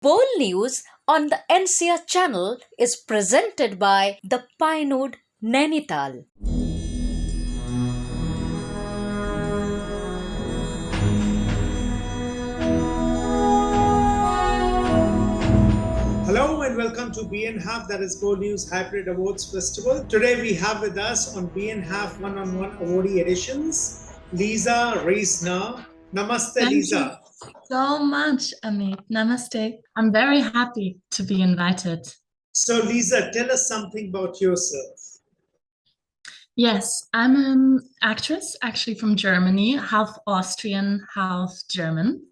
Bol-News on the NCR channel is presented by the Pinode Nainital. Hello and welcome to BNHAF, that is Bol-News Hybrid Awards Festival. Today we have with us on BNHAF One-on-One Awardee Editions, Lisa Riesner. Namaste, Thank Lisa. you so much, Amit. Namaste. I'm very happy to be invited. So Lisa, tell us something about yourself. Yes, I'm an actress actually from Germany, half Austrian, half German.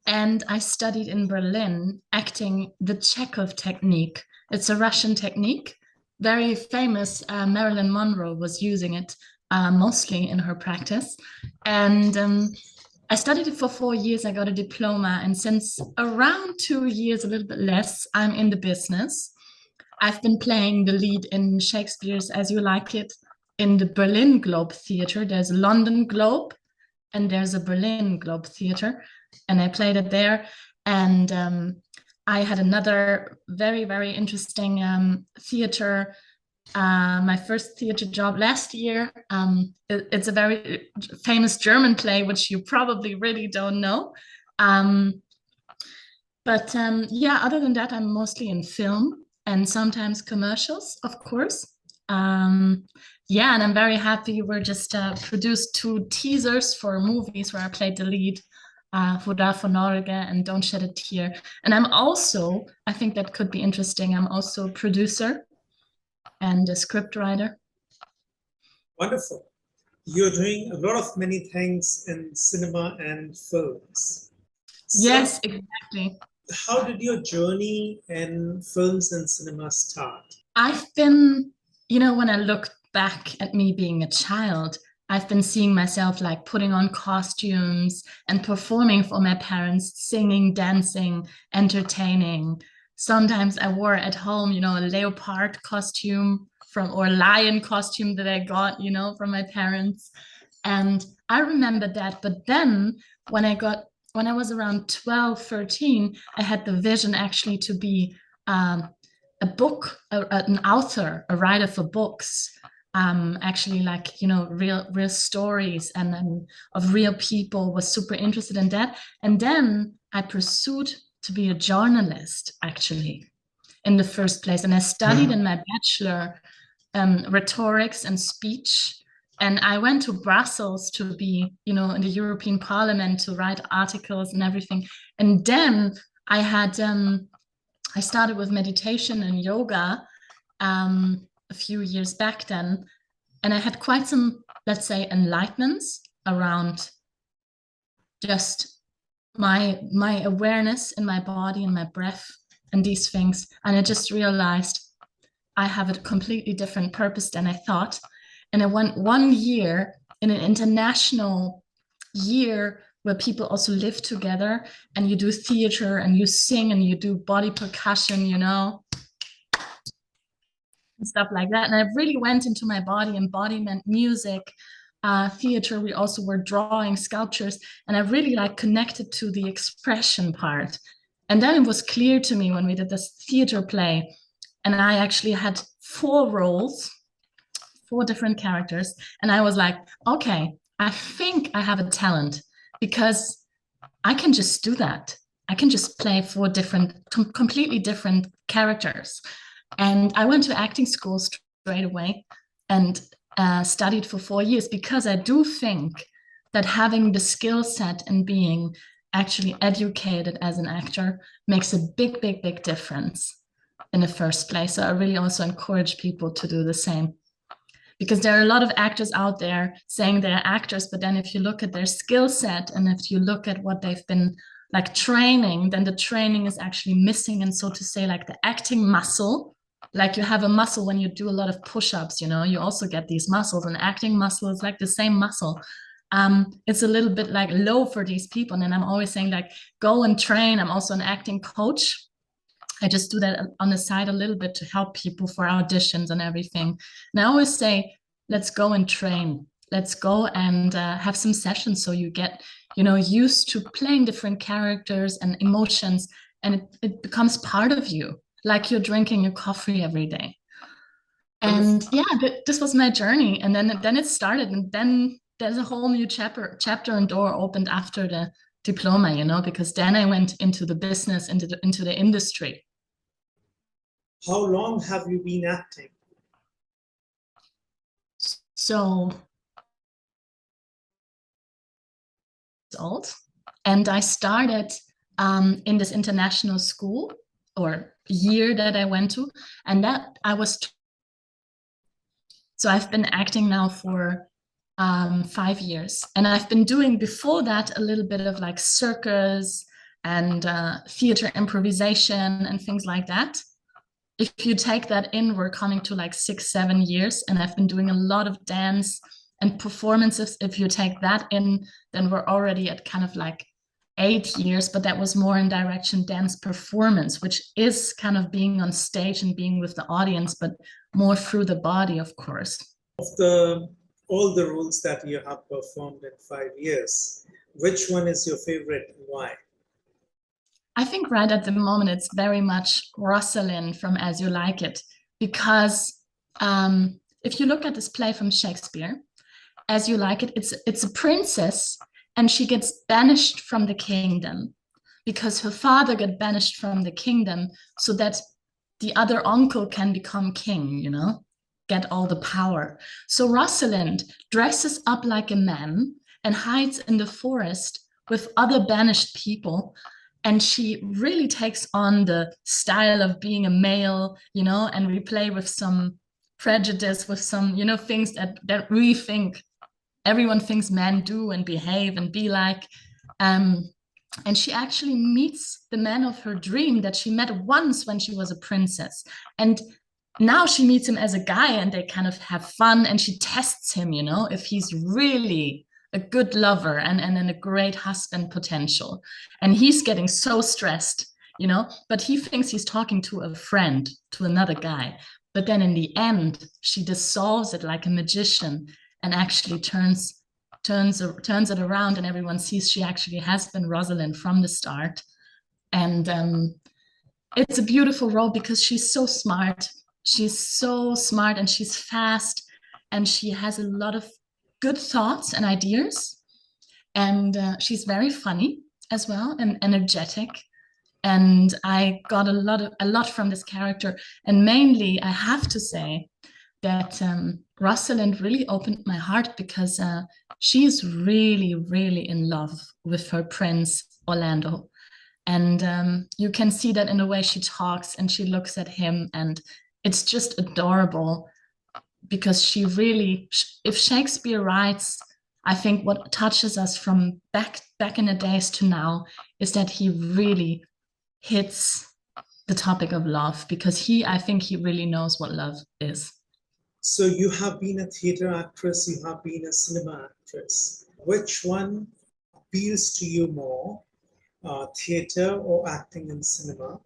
And I studied in Berlin acting the Chekhov technique. It's a Russian technique, very famous. Marilyn Monroe was using it mostly in her practice. And I studied it for 4 years. I got a diploma. And since around 2 years, a little bit less, I'm in the business. I've been playing the lead in Shakespeare's As You Like It in the Berlin Globe Theatre. There's a London Globe and there's a Berlin Globe Theatre. And I played it there. And I had another very, very interesting theatre. My first theatre job last year. It's a very famous German play, which you probably really don't know. But yeah, other than that, I'm mostly in film and sometimes commercials, of course. Yeah, and I'm very happy. We're just produced 2 teasers for movies where I played the lead, Hurra for Norge and Don't Shed a Tear. And I'm also, I think that could be interesting, I'm also a producer and a scriptwriter. Wonderful. You're doing a lot of many things in cinema and films. So Yes, exactly. how did your journey in films and cinema start? I've been, when I look back at me being a child, I've been seeing myself like putting on costumes and performing for my parents, singing, dancing, entertaining. Sometimes I wore at home, a leopard costume or a lion costume that I got, from my parents. And I remember that. But then when I was around 12, 13, I had the vision actually to be a book, an author, a writer for books. Actually, like real stories and of real people. Was super interested in that. And then I pursued to be a journalist actually in the first place, and I studied in my bachelor rhetorics and speech. And I went to Brussels to be, in the European Parliament to write articles and everything. And then I had, I started with meditation and yoga a few years back then. And I had quite some, let's say, enlightenments around just my awareness in my body and my breath and these things. And I just realized I have a completely different purpose than I thought. And I went 1 year in an international year where people also live together and you do theater and you sing and you do body percussion, and stuff like that. And I really went into my body, embodiment, music, theater. We also were drawing sculptures, and I really connected to the expression part. And then it was clear to me when we did this theater play, and I actually had 4 roles, 4 different characters. And I was like, okay, I think I have a talent because I can just do that. I can just play 4 different, completely different characters. And I went to acting school straight away and studied for 4 years because I do think that having the skill set and being actually educated as an actor makes a big, big, big difference in the first place. So I really also encourage people to do the same, because there are a lot of actors out there saying they're actors, but then if you look at their skill set and if you look at what they've been training, then the training is actually missing. And so to say, the acting muscle, like you have a muscle when you do a lot of push-ups, you also get these muscles, and acting muscle is like the same muscle. It's a little bit low for these people. And I'm always saying go and train. I'm also an acting coach. I just do that on the side a little bit to help people for auditions and everything. And I always say, let's go and train. Let's go and have some sessions so you get, used to playing different characters and emotions and it becomes part of you, like you're drinking your coffee every day. And yeah, this was my journey. And then it started, and then there's a whole new chapter and door opened after the diploma, you know, because then I went into the business, into the industry. How long have you been acting? So old, and I started in this international school or year that I went to, and that I was. So I've been acting now for 5 years, and I've been doing before that a little bit of like circus and theater improvisation and things like that. If you take that in, we're coming to like 6-7 years, and I've been doing a lot of dance and performances. If you take that in, then we're already at kind of like 8 years, but that was more in direction dance performance, which is kind of being on stage and being with the audience, but more through the body, of course. Of all the roles that you have performed in 5 years, which one is your favorite and why? I think right at the moment it's very much Rosalind from As You Like It, because if you look at this play from Shakespeare, As You Like It, it's a princess, and she gets banished from the kingdom because her father got banished from the kingdom so that the other uncle can become king, you know, get all the power. So Rosalind dresses up like a man and hides in the forest with other banished people. And she really takes on the style of being a male, you know, and we play with some prejudice, with some, you know, things that we think everyone thinks men do and behave and be like. And she actually meets the man of her dream that she met once when she was a princess. And now she meets him as a guy, and they kind of have fun, and she tests him, you know, if he's really a good lover and a great husband potential. And he's getting so stressed, you know, but he thinks he's talking to a friend, to another guy. But then in the end, she dissolves it like a magician and actually turns it around, and everyone sees she actually has been Rosalind from the start. And it's a beautiful role because she's so smart. She's so smart, and she's fast, and she has a lot of good thoughts and ideas. And she's very funny as well and energetic. And I got a lot from this character. And mainly, I have to say that Rosalind really opened my heart because she's really, really in love with her prince, Orlando. And you can see that in the way she talks and she looks at him, and it's just adorable because she really, if Shakespeare writes, I think what touches us from back in the days to now is that he really hits the topic of love, because I think he really knows what love is. So you have been a theater actress, you have been a cinema actress. Which one appeals to you more, theater or acting in cinema,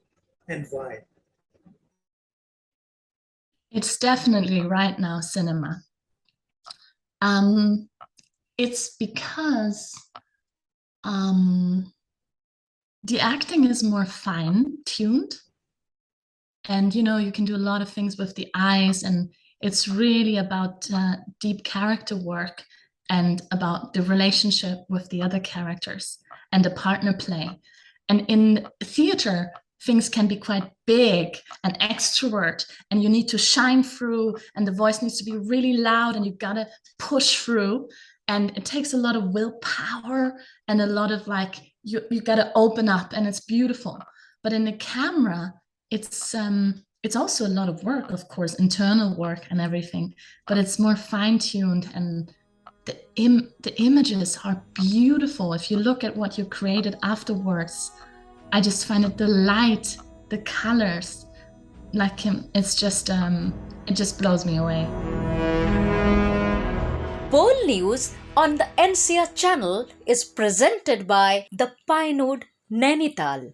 and why? It's definitely right now cinema. It's because the acting is more fine-tuned, and you know, you can do a lot of things with the eyes, and it's really about deep character work and about the relationship with the other characters and the partner play. And in theater, things can be quite big and extrovert, and you need to shine through, and the voice needs to be really loud, and you gotta push through, and it takes a lot of willpower and a lot of like, you gotta open up, and it's beautiful. But in the camera, it's also a lot of work, of course, internal work and everything, but it's more fine-tuned, and the images are beautiful. If you look at what you created afterwards, I just find it, the light, the colors, like it's just it just blows me away. Bol-News on the NCR channel is presented by the Pinewood Nainital.